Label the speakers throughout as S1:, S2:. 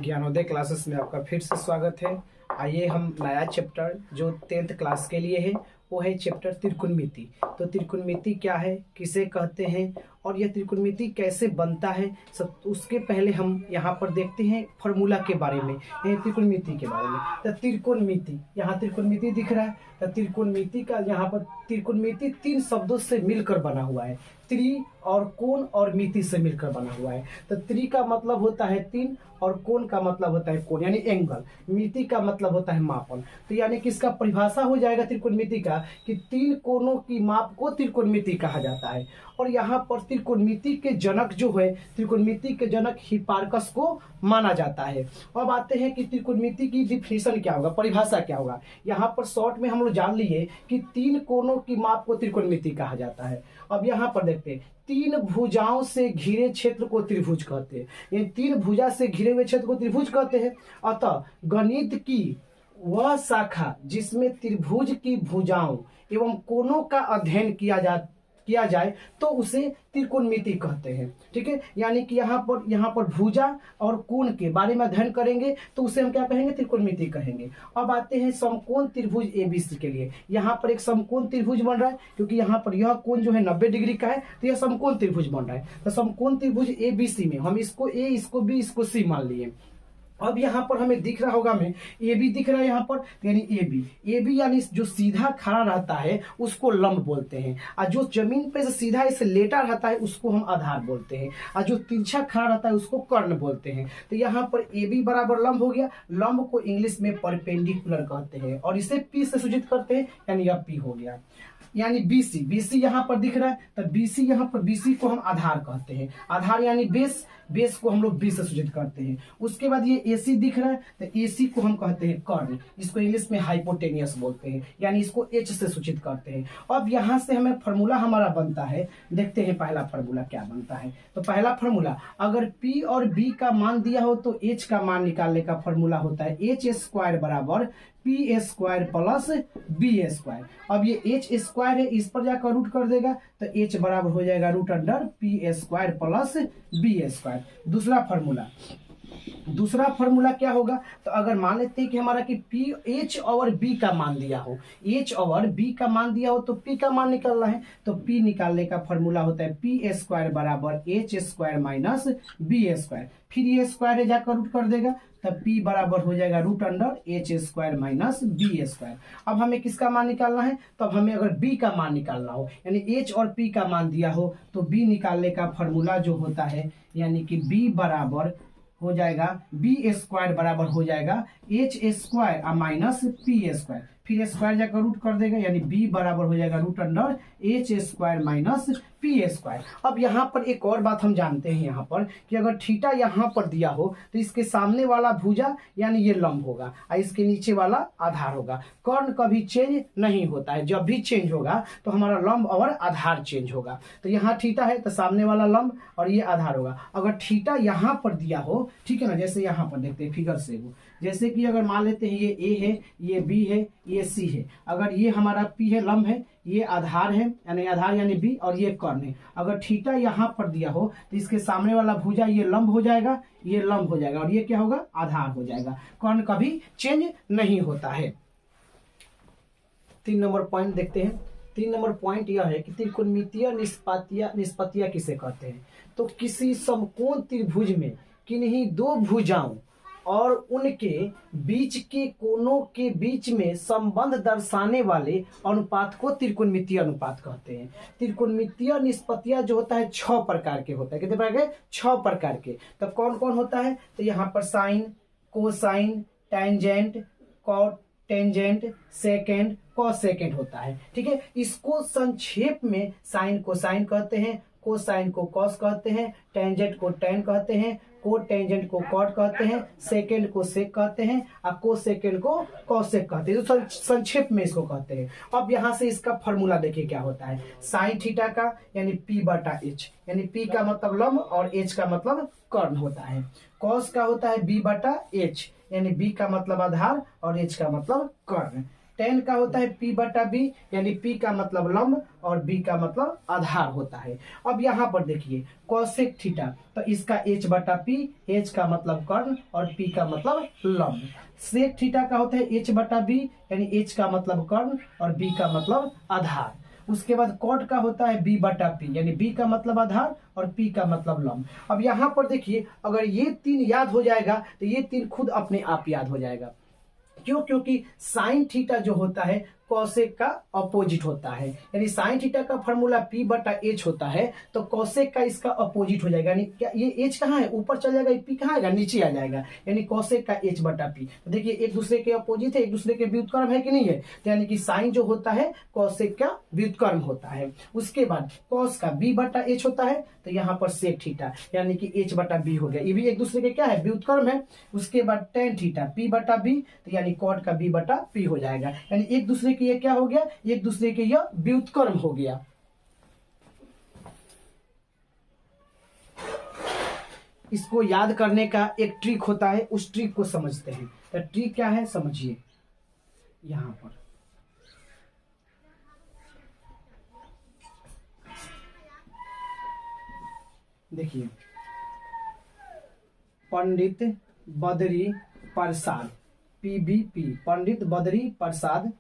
S1: Gyanodaya classes में आपका फिर से स्वागत है। आइए हम नया चैप्टर जो 10th क्लास के लिए है वो है चैप्टर त्रिकोणमिति। तो त्रिकोणमिति क्या है, किसे कहते हैं और यह त्रिकोणमिति कैसे बनता है, सब उसके पहले हम यहाँ पर देखते हैं फॉर्मूला के बारे में, त्रिकोणमिति के बारे में। तो त्रिकोणमिति, यहाँ त्रिकोणमिति दिख रहा है। तो त्रिकोणमिति का यहाँ पर त्रिकोणमिति 3 शब्दों से मिलकर बना हुआ है। त्रि और कोण और मिति से मिलकर बना हुआ है। तो त्रि का मतलब होता है 3 और कोण का मतलब होता है कोण यानी एंगल, मिति का मतलब होता है मापन। तो यानी कि इसका परिभाषा हो जाएगा त्रिकोणमिति का कि 3 कोणों की माप को त्रिकोणमिति कहा जाता है। और यहाँ पर त्रिकोणमिति के जनक जो है, त्रिकोणमिति के जनक हिप्पारकस को माना जाता है। अब आते हैं कि त्रिकोणमिति की डिफिनेशन क्या होगा, परिभाषा क्या होगा। यहाँ पर शॉर्ट में हम लोग जान लिए कि 3 कोणों की माप को त्रिकोणमिति कहा जाता है। अब यहाँ पर देखते हैं 3 भुजाओं से घिरे क्षेत्र को त्रिभुज कहते हैं। ये 3 भुजा से घिरे हुए क्षेत्र को त्रिभुज कहते हैं। अतः गणित की वह शाखा जिसमें त्रिभुज की भुजाओं एवं कोणों का अध्ययन किया जाए तो उसे त्रिकोणमिति कहते हैं। ठीक है, यानी कि यहाँ पर भुजा और कोण के बारे में अध्ययन करेंगे तो उसे हम क्या कहेंगे, त्रिकोणमिति कहेंगे। अब आते हैं समकोण त्रिभुज एबीसी के लिए। यहाँ पर एक समकोण त्रिभुज बन रहा है क्योंकि यहाँ पर यह कोण जो है 90 डिग्री का है, तो यह समकोण त्रिभुज बन रहा है। तो समकोण त्रिभुज एबीसी में हम इसको ए, इसको बी, इसको सी मान लिए। अब यहाँ पर हमें दिख रहा होगा, में ए बी दिख रहा है यहाँ पर, यानी ए बी यानी जो सीधा खड़ा रहता है उसको लंब बोलते हैं, और जो जमीन पे से सीधा इसे लेटा रहता है उसको हम आधार बोलते हैं, और जो तिरछा खड़ा रहता है उसको कर्ण बोलते हैं। तो यहाँ पर ए बी बराबर लंब हो गया। लंब को इंग्लिश में परपेंडिकुलर कहते हैं और इसे पी से सूचित करते हैं, यानी यह पी हो गया। यानी बीसी यहाँ पर दिख रहा है, तो बीसी यहाँ पर बीसी को हम आधार कहते हैं। आधार यानी बेस को हम लोग बी से सूचित करते हैं। उसके बाद ये एसी दिख रहा है, तो एसी को हम कहते हैं कर्ण, इसको इंग्लिश में हाइपोटेनियस बोलते हैं, यानी इसको एच से सूचित करते हैं। अब यहाँ से हमें फॉर्मूला हमारा बनता है, देखते हैं पहला फॉर्मूला क्या बनता है। तो पहला फॉर्मूला, अगर पी और बी का मान दिया हो तो एच का मान निकालने का फॉर्मूला होता है एच स्क्वायर बराबर P square plus B square. अब ये एच स्क्वायर है, इस पर जाकर रूट कर देगा तो एच बराबर हो जाएगा root under P square plus B square. दूसरा फॉर्मूला क्या होगा, तो अगर मान लेते हैं कि हमारा कि पी एच और बी का मान दिया हो, एच और बी का मान दिया हो तो पी का मान निकालना है। तो पी निकालने का फॉर्मूला होता है पी स्क्वायर बराबर H square minus B square. फिर ये स्क्वायर है जाकर रूट कर देगा तब p बराबर हो जाएगा root under H square minus B square. अब हमें किसका मान निकालना है, तो अब हमें अगर b का मान निकालना हो, यानी h और p का मान दिया हो तो b निकालने का फॉर्मूला जो होता है, यानी कि b बराबर हो जाएगा बी स्क्वायर बराबर हो जाएगा H square minus P square. फिर स्क्वायर जाकर रूट कर देगा, यानी b बराबर हो जाएगा root under H square minus P square. अब यहाँ पर एक और बात हम जानते हैं यहाँ पर कि अगर थीटा यहाँ पर दिया हो तो इसके सामने वाला भुजा यानी ये लंब होगा और इसके नीचे वाला आधार होगा। कर्ण कभी चेंज नहीं होता है, जब भी चेंज होगा तो हमारा लंब और आधार चेंज होगा। तो यहाँ थीटा है तो सामने वाला लंब और ये आधार होगा। अगर थीटा यहाँ पर दिया हो, ठीक है ना, जैसे यहाँ पर देखते हैं फिगर से, वो जैसे कि अगर मान लेते हैं ये ए है, ये बी है, ये सी है। अगर ये हमारा पी है, लंब है, ये आधार है यानी बी, और ये कर्ण है। अगर थीटा यहाँ पर दिया हो तो इसके सामने वाला भुजा ये लंब हो जाएगा, ये लंब हो जाएगा और ये क्या होगा, आधार हो जाएगा। कर्ण कभी चेंज नहीं होता है। 3 नंबर पॉइंट देखते हैं। 3 नंबर पॉइंट यह है कि त्रिकोणमितीय निष्पत्तियां किसे कहते हैं। तो किसी समकोण त्रिभुज में किन्हीं 2 भुजाओं और उनके बीच के कोणों के बीच में संबंध दर्शाने वाले अनुपात को त्रिकोणमितीय अनुपात कहते हैं। त्रिकोणमितीय निष्पत्तियां जो होता है 6 प्रकार के होता है। कितने प्रकार के, 6 प्रकार के। तब कौन कौन होता है, तो यहाँ पर sine, cosine, tangent, cot tangent, secant, cosecant होता है। ठीक है, इसको संक्षेप में साइन को साइन कहते हैं, कोसाइन को कॉस कहते हैं, टेंजेंट को टैन कहते हैं, कोट टेंजेंट को कॉट कहते हैं, सेकेंड को सेक कहते हैं और कोसेकेंड को कॉसेक कहते हैं। तो संक्षेप में इसको कहते हैं। अब यहाँ से इसका फॉर्मूला देखिए क्या होता है। साइन थीटा का यानी p बटा एच, यानी p का मतलब लंब और h का मतलब कर्ण होता है। कॉस का होता है b बटा एच, यानी b का मतलब आधार और h का मतलब कर्ण। tan का होता है p बटा b, यानी p का मतलब लंब और b का मतलब आधार होता है। अब यहाँ पर देखिए cosec थीटा, तो इसका h बटा p, h का मतलब कर्ण और p का मतलब लंब। sec थीटा का होता है h बटा b, यानी h का मतलब कर्ण और b का मतलब आधार। उसके बाद कॉट का होता है b बटा p, यानी b का मतलब आधार और p का मतलब लंब। अब यहाँ पर देखिए अगर ये तीन याद हो जाएगा तो ये तीन खुद अपने आप याद हो जाएगा। क्यों? क्योंकि साइन थीटा जो होता है कॉसेक का अपोजिट होता है, यानी साइन थीटा का फॉर्मूला p बटा h होता है, तो कॉसेक का इसका अपोजिट हो जाएगा। यानी क्या ये h कहाँ है? ऊपर चल जाएगा, p कहाँ आएगा? नीचे आ जाएगा, यानी कॉसेक का h बटा p। तो देखिए एक दूसरे के अपोजिट है, एक दूसरे के व्युत्क्रम है कि नहीं है, तो यानी कि साइन जो होता है कॉसेक का व्युत्क्रम होता है। उसके बाद कॉस का b बटा h होता है, तो यहाँ पर सेक थीटा यानी कि h बटा b हो गया, ये भी एक दूसरे के क्या है? व्युत्क्रम है। उसके बाद टेन थीटा p बटा b, तो यानी कॉट का b बटा p हो जाएगा, यानी एक दूसरे के ये क्या हो गया? एक दूसरे के यह व्युत्क्रम हो गया। इसको याद करने का एक ट्रिक होता है, उस ट्रिक को समझते हैं। तो ट्रिक क्या है समझिए। यहां पर देखिए पंडित बद्री प्रसाद PBP, पंडित बद्री प्रसाद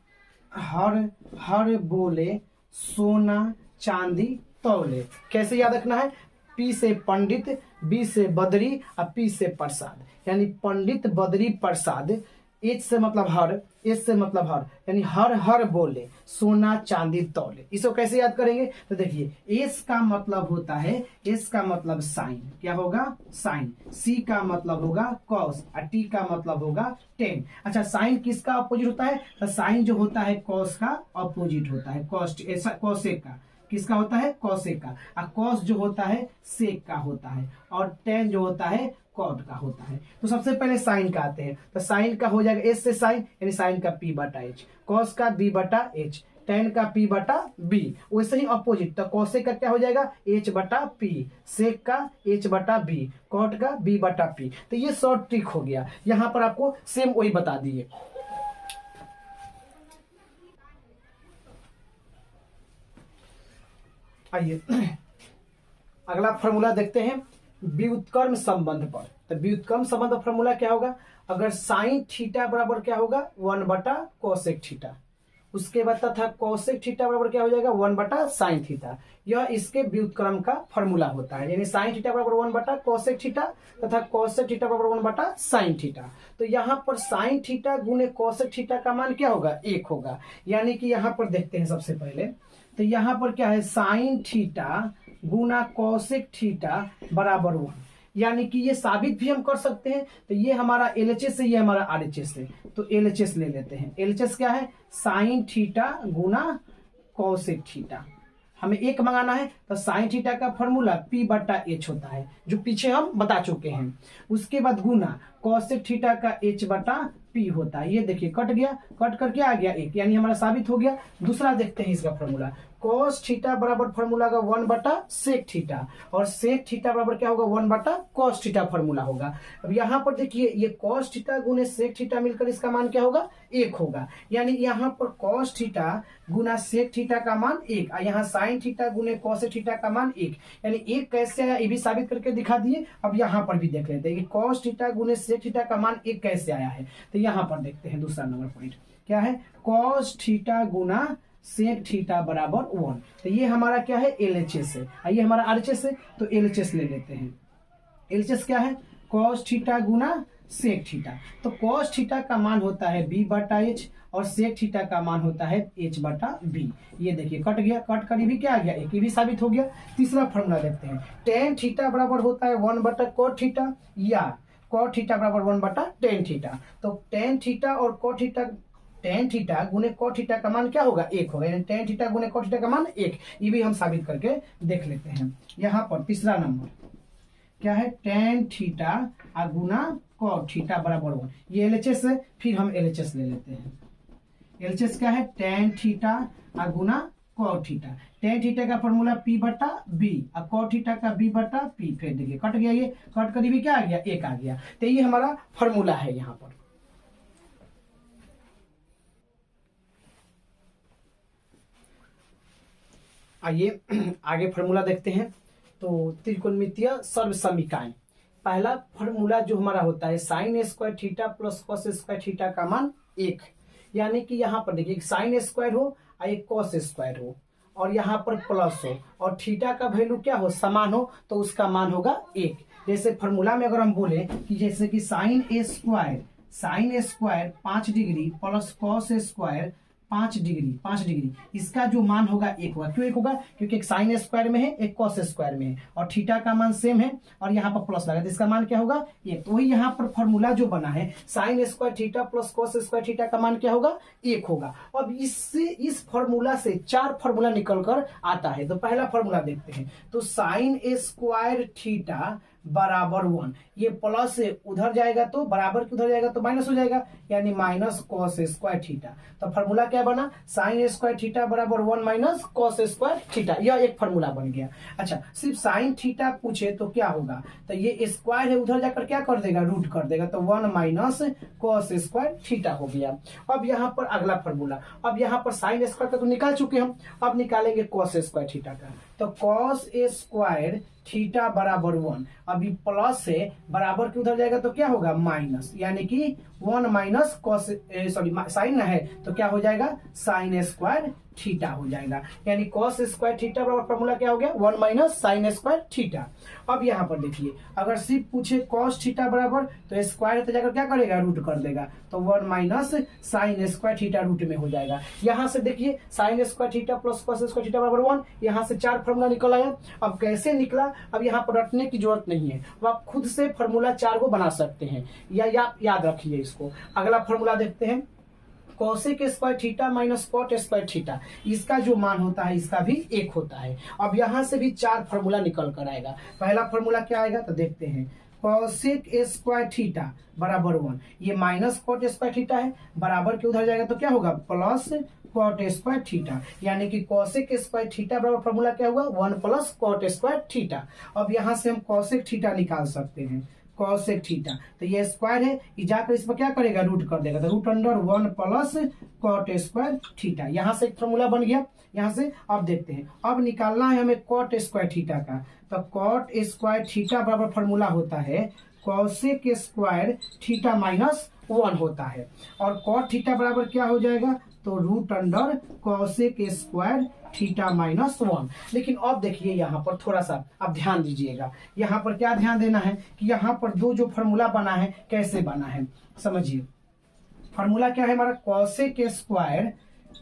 S1: हर हर बोले सोना चांदी तौले। कैसे याद रखना है? P से पंडित, B से बद्री और P से प्रसाद, यानी पंडित बद्री प्रसाद। H से मतलब हर, S से मतलब हर, यानी हर हर बोले सोना चांदी तौले। इसको कैसे याद करेंगे? तो देखिए S का मतलब होता है, S का मतलब साइन, क्या होगा? साइन। C का मतलब होगा कॉस और T का मतलब होगा टेन। अच्छा साइन किसका अपोजिट होता है? तो साइन जो होता है कॉस का अपोजिट होता है, कॉसेक का। किसका होता है? कॉसेक का। और कॉस जो होता है सेक का होता है, और टेन जो होता है कॉट का होता है। तो सबसे पहले साइन का आते हैं, तो साइन का हो जाएगा एस से साइन, यानी साइन का p बटा h, कॉस का b बटा h, टेन का p बटा b। वैसे ही अपोजिट, तो कॉसेक का क्या हो जाएगा? h बटा p, सेक का h बटा b, कॉट का b बटा p। तो ये शॉर्ट ट्रिक हो गया, यहां पर आपको सेम वही बता दिए। आइए अगला फॉर्मूला देखते हैं व्युत्क्रम संबंध पर। तो व्युत्क्रम संबंध का फॉर्मूला क्या होगा? अगर साइन थीटा बराबर क्या होगा? 1 बटा कोसेक थीटा। उसके बाद तथा कोसेक थीटा बराबर क्या हो जाएगा? 1 बटा साइन थीटा। यह इसके व्युत्क्रम का फॉर्मूला होता है, यानी साइन थीटा बराबर 1 बटा कोसेक थीटा तथा कोसेक थीटा बराबर 1 बटा साइन थीटा। तो यहाँ पर साइन थीटा गुने कोसेक थीटा का मान क्या होगा? 1 होगा। यानी कि यहाँ पर देखते हैं सबसे पहले, तो यहाँ पर क्या है? साइन थीटा गुना कोसेक थीटा बराबर 1, यानी कि ये साबित भी हम कर सकते हैं। तो ये हमारा LHS है, ये हमारा RHS है, तो LHS ले लेते हैं। LHS क्या है? साइन थीटा गुना कोसेक थीटा। हमें एक मंगाना है, तो साइन थीटा का फॉर्मूला p बटा h होता है, जो पीछे हम बता चुके हैं। उसके बाद गुना कोसेक थीटा का h बटा p होता है। ये देखिए कट गया, कट करके आ गया 1, यानी हमारा साबित हो गया। दूसरा देखते हैं इसका फॉर्मूला। cos थीटा बराबर फॉर्मूला का 1 बटा सेक थीटा, और सेक थीटा बराबर क्या होगा? 1 बटा cos थीटा फॉर्मूला होगा। अब यहाँ पर देखिए ये cos थीटा गुने सेक थीटा मिलकर इसका मान क्या होगा? 1 होगा। यानी यहाँ पर cos थीटा गुना सेक थीटा का मान 1, और यहाँ साइन थीटा गुने cos थीटा का मान 1, यानी 1 कैसे आया ये भी साबित करके दिखा दिए। अब यहाँ पर भी देख लेते हैं कि cos थीटा गुने सेक थीटा का मान 1 कैसे आया है। तो यहाँ पर देखते हैं दूसरा नंबर पॉइंट क्या है? cos थीटा गुना सेक थीटा बराबर 1। तो ये हमारा क्या है? LHS है। ये हमारा RHS है, तो LHS ले लेते हैं। LHS क्या है? cos थीटा गुना सेक थीटा। तो cos थीटा का मान होता है b बटा h, और सेक थीटा का मान होता है h बटा b। ये देखिए कट गया, कट कर भी क्या आ गया? एक, ये भी साबित हो गया। तीसरा फॉर्मूला देखते हैं। tan थीटा बराबर होता है 1 बटा cot थीटा, या cot थीटा बराबर 1 बटा tan थीटा। तो tan थीटा और cot थीटा, tan थीटा गुने cot थीटा का मान क्या होगा? 1 होगा, यानी tan थीटा गुने cot थीटा का मान 1। ये भी हम साबित करके देख लेते हैं। यहाँ पर तीसरा नंबर क्या है? tan थीटा गुना cot थीटा बराबर 1। ये LHS है, फिर हम LHS ले लेते हैं। LHS क्या है? tan थीटा गुना cot थीटा। tan थीटा का फॉर्मूला p बटा b, और cot थीटा का b बटा p। फिर देखिए कट गया, ये कट कर भी क्या आ गया? 1 आ गया। तो ये हमारा फॉर्मूला है यहाँ पर। आइए आगे फार्मूला देखते हैं। तो त्रिकोणमितीय सर्वसमीकाएं, पहला फार्मूला जो हमारा होता है sign square theta plus cos square theta का मान 1, यानी कि यहाँ पर देखिए साइन स्क्वायर हो और एक कॉस स्क्वायर हो और यहाँ पर प्लस हो और थीटा का वैल्यू क्या हो, समान हो, तो उसका मान होगा 1। जैसे फार्मूला में अगर हम बोले कि जैसे कि sine square 5 degree plus cos square 5 degree, इसका जो मान होगा 1 होगा। क्यों 1 होगा, क्योंकि एक साइन स्क्वायर में है एक कॉस स्क्वायर में है और थीटा का मान सेम है और यहाँ पर प्लस लगा तो इसका मान क्या होगा 1। तो वही यहाँ पर फॉर्मूला जो बना है sign square theta plus cos square theta का मान क्या होगा 1 होगा। अब इससे इस फॉर्मूला से 4 फॉर्मूला निकल कर आता है। तो पहला फॉर्मूला देखते हैं। तो साइन स्क्वायर थीटा बराबर 1, ये प्लस से उधर जाएगा तो बराबर के उधर जाएगा तो माइनस हो जाएगा, यानी माइनस कॉस स्क्वायर थीटा। तो फॉर्मूला क्या बना, साइन स्क्वायर थीटा बराबर 1 माइनस कॉस स्क्वायर थीटा, यह एक फॉर्मूला बन गया। अच्छा, सिर्फ साइन थीटा पूछे तो क्या होगा, तो ये स्क्वायर है उधर जाकर क्या कर देगा, रूट कर देगा, तो 1 माइनस कॉस स्क्वायर थीटा हो गया। अब यहाँ पर अगला फॉर्मूला, अब यहाँ पर साइन स्क्वायर का तो निकाल चुके हम, अब निकालेंगे कॉस स्क्वायर थीटा का। तो कॉस स्क्वायर थीटा बराबर 1, अभी प्लस से बराबर के उधर जाएगा तो क्या होगा माइनस, यानी कि 1 माइनस कॉस साइन है तो क्या हो जाएगा साइन स्क्वायर थीटा हो जाएगा, यानी कॉस स्क्वायर थीटा बराबर फॉर्मूला क्या हो गया 1 माइनस साइन स्क्वायर थीटा। अब यहाँ पर देखिए अगर सिर्फ पूछे कॉस थीटा बराबर तो स्क्वायर है तो जाकर क्या करेगा रूट कर देगा, तो 1 minus sine square theta root में हो जाएगा। यहाँ से देखिए sine square theta plus cos square theta बराबर 1, यहाँ से 4 फॉर्मूला निकल आया। अब कैसे निकला, अब यहाँ पर रटने की जरूरत नहीं है, अब आप खुद से फॉर्मूला 4 को बना सकते हैं, या याद रखिए इसको। अगला फॉर्मूला देखते हैं, cosec square theta minus cot square theta, इसका जो मान होता है इसका भी 1 होता है। अब यहाँ से भी 4 फॉर्मूला निकल कर आएगा। पहला फॉर्मूला क्या आएगा तो देखते हैं, कोसेक स्क्वायर थीटा बराबर 1, ये माइनस कॉट स्क्वायर थीटा है, बराबर के उधर जाएगा तो क्या होगा प्लस कॉट स्क्वायर थीटा, यानी कि कोसेक स्क्वायर थीटा बराबर फॉर्मूला क्या होगा 1 प्लस कॉट स्क्वायर थीटा। अब यहाँ से हम कोसेक थीटा निकाल सकते हैं, कोसेक थीटा, तो ये स्क्वायर है, ये जाकर इस पर क्या करेगा रूट कर देगा, तो root under 1 plus cot square theta. यहाँ से एक फॉर्मूला बन गया। यहाँ से अब देखते हैं, अब निकालना है हमें कॉट स्क्वायर थीटा का, तो कॉट स्क्वायर थीटा बराबर फॉर्मूला होता है कोसेक स्क्वायर थीटा माइनस 1 होता है, और कॉट थीटा बराबर क्या हो जाएगा, तो root under cosec square theta minus 1। लेकिन अब देखिए यहाँ पर थोड़ा सा अब ध्यान दीजिएगा, यहाँ पर क्या ध्यान देना है कि यहाँ पर दो जो फॉर्मूला बना है कैसे बना है, समझिए। फॉर्मूला क्या है हमारा, cosec square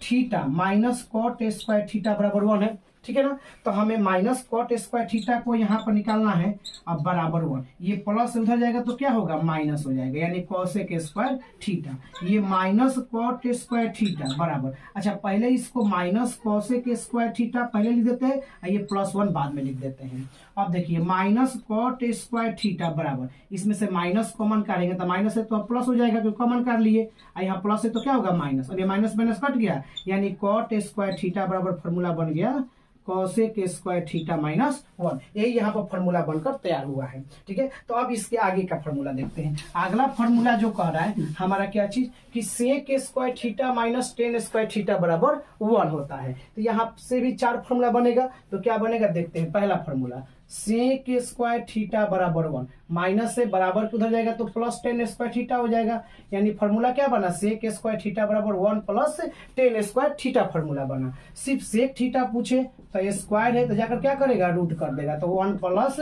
S1: theta minus cot square theta बराबर 1 है, ठीक है ना। तो हमें माइनस कॉट स्क्वायर थीटा को यहाँ पर निकालना है, अब बराबर 1, ये प्लस उधर जाएगा तो क्या होगा माइनस हो जाएगा, यानी कोसेक स्क्वायर थीटा, ये माइनस कॉट स्क्वायर थीटा बराबर। अच्छा, पहले इसको माइनस कोसेक स्क्वायर थीटा पहले लिख देते हैं, ये +1 बाद में लिख देते हैं। अब देखिए माइनस कॉट स्क्वायर थीटा बराबर, इसमें से माइनस कॉमन काटेंगे तो माइनस है तो प्लस हो जाएगा, क्योंकि कॉमन कर लिए, यहाँ प्लस है तो क्या होगा माइनस, अब ये माइनस माइनस कट गया, यानी कॉट स्क्वायर थीटा बराबर फॉर्मूला बन गया कोसेक स्क्वायर थीटा माइनस 1। यही यहाँ पर फॉर्मूला बनकर तैयार हुआ है, ठीक है। तो अब इसके आगे का फॉर्मूला देखते हैं। अगला फॉर्मूला जो कह रहा है हमारा क्या चीज कि sec square theta minus tan square theta बराबर 1 होता है। तो यहाँ से भी 4 फॉर्मूला बनेगा, तो क्या बनेगा देखते हैं। पहला फॉर्मूला सेक स्क्वायर थीटा बराबर 1, माइनस से बराबर उधर जाएगा तो प्लस टेन स्क्वायर थीटा हो जाएगा, यानी फॉर्मूला क्या बना सेक स्क्वायर थीटा बराबर 1 plus ten square theta formula बना। सिर्फ सेक थीटा पूछे तो स्क्वायर है तो जाकर क्या करेगा रूट कर देगा, तो 1 प्लस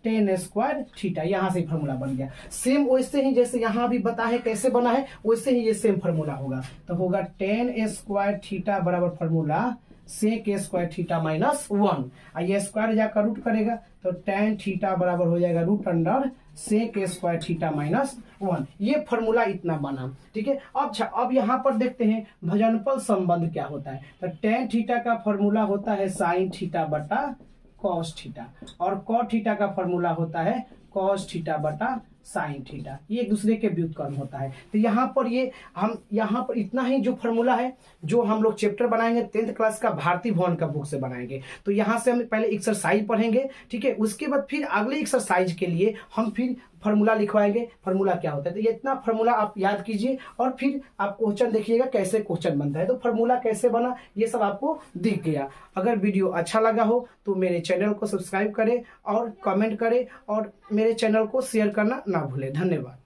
S1: टेन स्क्वायर थीटा, यहाँ से फॉर्मूला बन गया। सेम वैसे ही जैसे यहाँ भी बता है कैसे बना है वैसे ही ये सेम फॉर्मूला होगा, तो होगा टेन स्क्वायर थीटा बराबर formula sec square theta minus 1, ये स्क्वायर जाकर रूट करेगा तो टेन थीटा बराबर हो जाएगा root under sec square theta minus 1। ये फॉर्मूला इतना बना, ठीक है। अब यहाँ पर देखते हैं भुजनफल संबंध क्या होता है। तो टेन थीटा का फॉर्मूला होता है साइन थीटा बटा कॉस थीटा, और कॉट थीटा का फॉर्मूला होता है कॉस थीटा बटा साइन थीटा, ये एक दूसरे के व्युत्क्रम होता है। तो यहाँ पर ये हम यहाँ पर इतना ही जो फॉर्मूला है जो हम लोग चैप्टर बनाएंगे 10th क्लास का भारती भवन का बुक से बनाएंगे। तो यहाँ से हम पहले एक्सरसाइज पढ़ेंगे, ठीक है। उसके बाद फिर अगले एक्सरसाइज के लिए हम फिर फार्मूला लिखवाएंगे, फार्मूला क्या होता है। तो ये इतना फार्मूला आप याद कीजिए और फिर आप क्वेश्चन देखिएगा कैसे क्वेश्चन बनता है। तो फार्मूला कैसे बना ये सब आपको दिख गया। अगर वीडियो अच्छा लगा हो तो मेरे चैनल को सब्सक्राइब करें और कमेंट करें और मेरे चैनल को शेयर करना ना भूलें। धन्यवाद।